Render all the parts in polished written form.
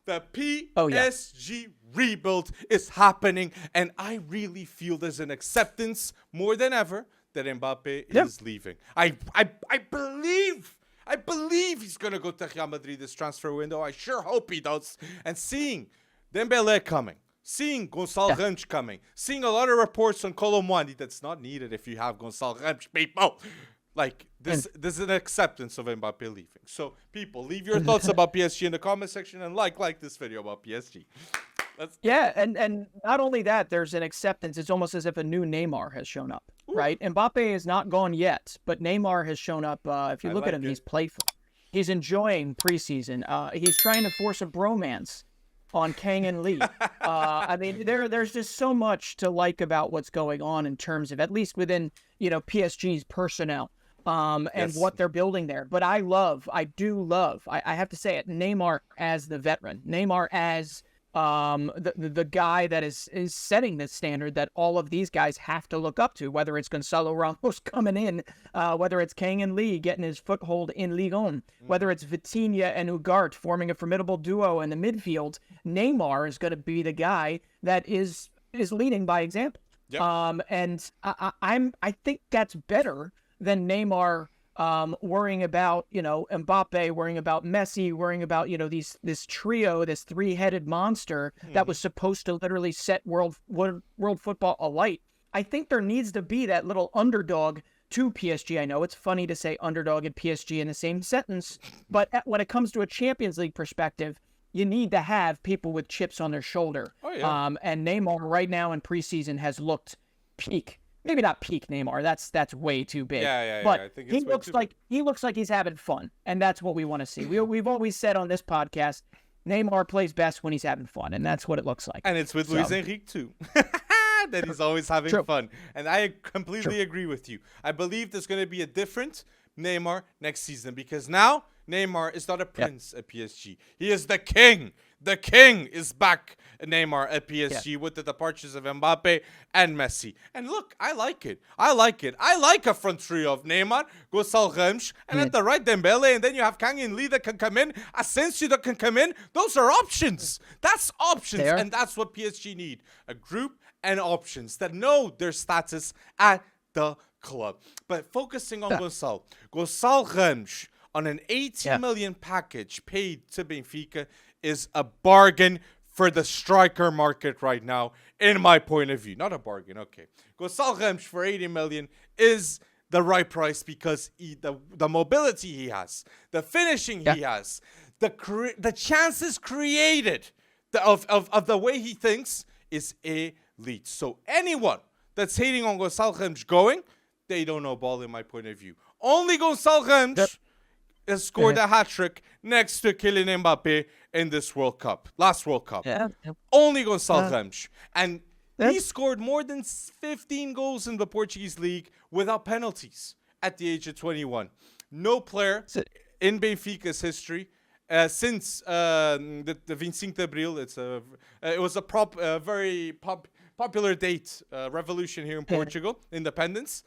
The PSG rebuild is happening, and I really feel there's an acceptance more than ever that Mbappé is leaving. I believe he's going to go to Real Madrid this transfer window. I sure hope he does. And seeing Dembélé coming, seeing Gonçalo Ramos coming, seeing a lot of reports on Colomwani that's not needed if you have Gonçalo Ramos, people. Like, there's an acceptance of Mbappé leaving. So, people, leave your thoughts about PSG in the comment section and like this video about PSG. And not only that, there's an acceptance. It's almost as if a new Neymar has shown up, right? Mbappé is not gone yet, but Neymar has shown up. If you look at him, he's playful. He's enjoying preseason. He's trying to force a bromance on Kang and Lee. I mean, there's just so much to like about what's going on in terms of, at least within, PSG's personnel. And what they're building there. But I do love, I have to say it, Neymar as the veteran. Neymar as the guy that is setting the standard that all of these guys have to look up to, whether it's Gonçalo Ramos coming in, whether it's Kang and Lee getting his foothold in Ligue 1, whether it's Vitinha and Ugarte forming a formidable duo in the midfield. Neymar is going to be the guy that is leading by example. Yep. And I think that's better than Neymar worrying about, Mbappé, worrying about Messi, worrying about, this trio, this three-headed monster that was supposed to literally set world football alight. I think there needs to be that little underdog to PSG. I know it's funny to say underdog and PSG in the same sentence, but when it comes to a Champions League perspective, you need to have people with chips on their shoulder. Oh, yeah. And Neymar right now in preseason has looked peak. Maybe not peak Neymar. That's way too big. But I think he looks like he's having fun, and that's what we want to see. We've always said on this podcast, Neymar plays best when he's having fun, and that's what it looks like. And it's with Luis Enrique too. That he's always having fun. And I completely agree with you. I believe there's going to be a different Neymar next season, because now Neymar is not a prince at PSG. He is the king. The king is back, Neymar, at PSG with the departures of Mbappé and Messi. And look, I like it. I like a front trio of Neymar, Gonçalo Ramos, and at the right, Dembélé, and then you have Kang and Lee that can come in, Asensio that can come in. Those are options. That's options, and that's what PSG need. A group and options that know their status at the club. But focusing on Gonçalo Ramos on an 80 million package paid to Benfica is a bargain for the striker market right now, in my point of view. Not a bargain, okay. Gonçalo Ramos for 80 million is the right price because the mobility he has, the finishing he has, the chances created of the way he thinks is elite. So anyone that's hating on Gonçalo Ramos going, they don't know ball, in my point of view. Only Gonçalo Ramos has scored a hat-trick next to Kylian Mbappé in this World Cup, last World Cup. Only Gonçalo Ramos. And he scored more than 15 goals in the Portuguese league without penalties at the age of 21. No player in Benfica's history since the 25 de Abril. It was a very popular date, revolution here in Portugal, independence.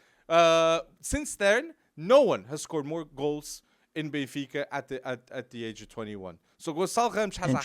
Since then, no one has scored more goals in Benfica at the age of 21. So Gonçalo Ramos has a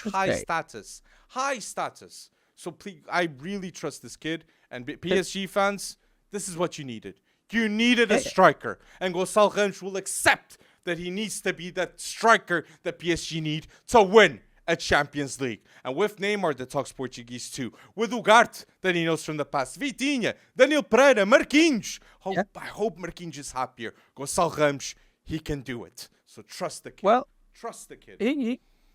high status. So please, I really trust this kid. And PSG fans, this is what you needed. You needed a striker. And Gonçalo Ramos will accept that he needs to be that striker that PSG need to win a Champions League. And with Neymar that talks Portuguese too. With Ugarte that he knows from the past. Vitinha, Daniel Pereira, Marquinhos. I hope Marquinhos is happier. Gonçalo Ramos, he can do it. So trust the kid. Well, trust the kid.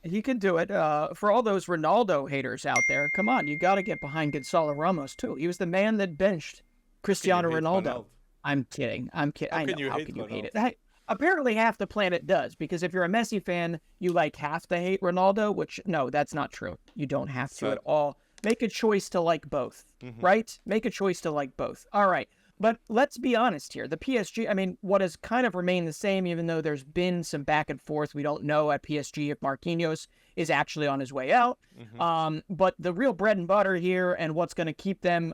He can do it. For all those Ronaldo haters out there, come on, you got to get behind Gonçalo Ramos too. He was the man that benched Cristiano Ronaldo. I'm kidding. I know. How can you hate it? Apparently half the planet does, because if you're a Messi fan, you have to hate Ronaldo, which, no, that's not true. You don't have to at all. Make a choice to like both, right? Make a choice to like both. All right. But let's be honest here. The PSG, I mean, what has kind of remained the same, even though there's been some back and forth. We don't know at PSG if Marquinhos is actually on his way out. But the real bread and butter here, and what's going to keep them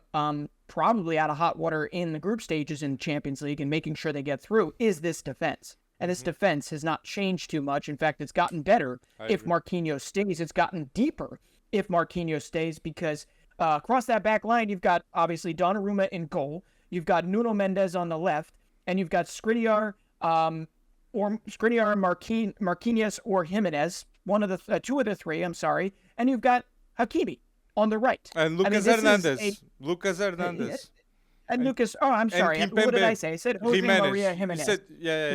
probably out of hot water in the group stages in Champions League and making sure they get through, is this defense. And this defense has not changed too much. In fact, it's gotten better if Marquinhos stays. It's gotten deeper if Marquinhos stays because across that back line, you've got obviously Donnarumma in goal. You've got Nuno Mendes on the left, and you've got Skriniar, Marquinhos, or Jimenez. Two of the three. I'm sorry, and you've got Hakimi on the right. And Lucas Hernandez. And Lucas, I'm sorry. What did I say? I said Jose Maria Jimenez. Said,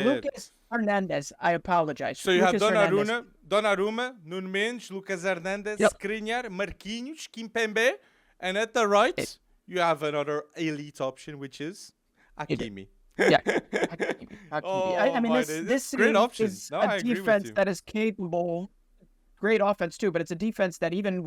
Lucas Hernandez. I apologize. So you have Donnarumma, Nuno Mendes, Lucas Hernandez, Skriniar, Marquinhos, Kimpembe, and at the right, you have another elite option, which is Hakimi. Yeah, Hakimi. Oh, I mean, this great option. is a defense that is capable. Great offense too, but it's a defense that even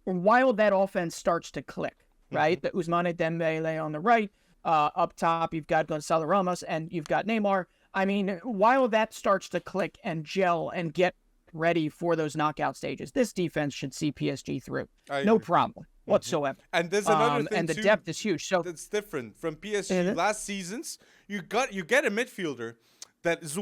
while that offense starts to click, right? The Ousmane Dembele on the right, up top you've got Gonçalo Ramos and you've got Neymar. I mean, while that starts to click and gel and get ready for those knockout stages, this defense should see PSG through. No problem whatsoever. And there's another thing and the depth is huge. So that's different from PSG last seasons. You get a midfielder that's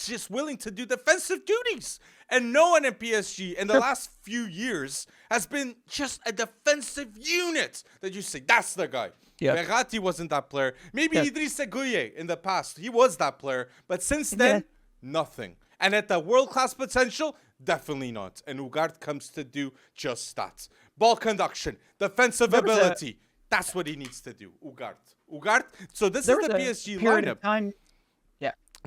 just willing to do defensive duties. And no one in PSG in the last few years has been just a defensive unit that you say, that's the guy. Verratti wasn't that player. Maybe Idrissa Gueye in the past. He was that player. But since then, nothing. And at the world-class potential, definitely not. And Ugarte comes to do just that. Ball conduction, defensive ability. That's what he needs to do, Ugarte. So this is the PSG lineup.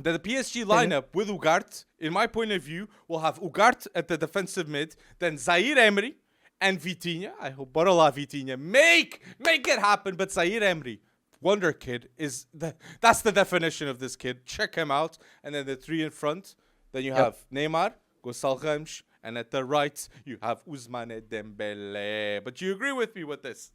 The PSG lineup with Ugarte, in my point of view, will have Ugarte at the defensive mid, then Zaire Emery and Vitinha. I hope Borola Vitinha make it happen. But Zaire Emery, wonder kid, that's the definition of this kid. Check him out. And then the three in front. Then you have Neymar, Gonçalo Ramos, and at the right you have Ousmane Dembele. But you agree with me with this?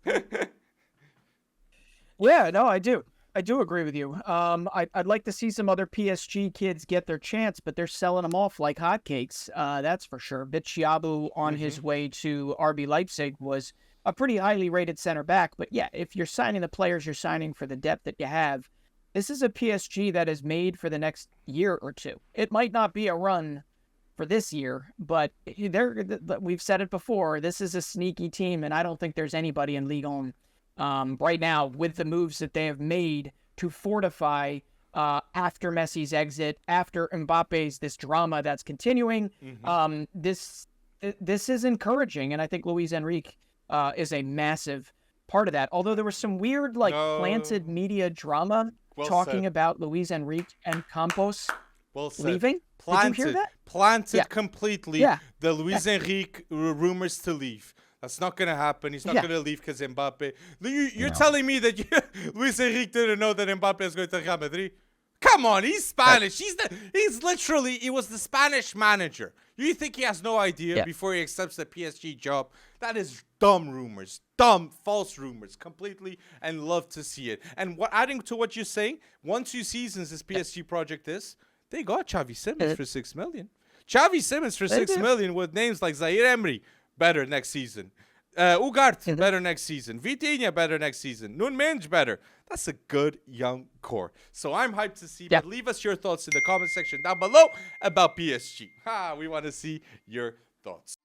Yeah, no, I do. I do agree with you. I'd like to see some other PSG kids get their chance, but they're selling them off like hotcakes. That's for sure. Bitshiabu on his way to RB Leipzig was a pretty highly rated center back. But yeah, if you're signing the players you're signing for the depth that you have, this is a PSG that is made for the next year or two. It might not be a run for this year, but we've said it before. This is a sneaky team, and I don't think there's anybody in Ligue 1 right now with the moves that they have made to fortify after Messi's exit, after Mbappe's this drama that's continuing. This is encouraging, and I think Luis Enrique is a massive part of that. Although there was some weird planted media drama talking about Luis Enrique and Campos leaving. Did you hear that? Planted completely. The Luis Enrique rumors to leave. That's not going to happen. He's not going to leave because Mbappé. You're telling me that Luis Enrique didn't know that Mbappé is going to Real Madrid? Come on, he's Spanish. He was the Spanish manager. You think he has no idea before he accepts the PSG job? That is dumb rumors. Dumb, false rumors. Completely, and love to see it. And adding to what you're saying, 1-2 seasons this PSG project is, they got Xavi Simons for 6 million. Xavi Simons for 6 million with names like Zaire Emery. Better next season. Ugarte, better next season. Vitinha, better next season. Nuno Mendes, better. That's a good young core. So I'm hyped to see. But leave us your thoughts in the comment section down below about PSG. We want to see your thoughts.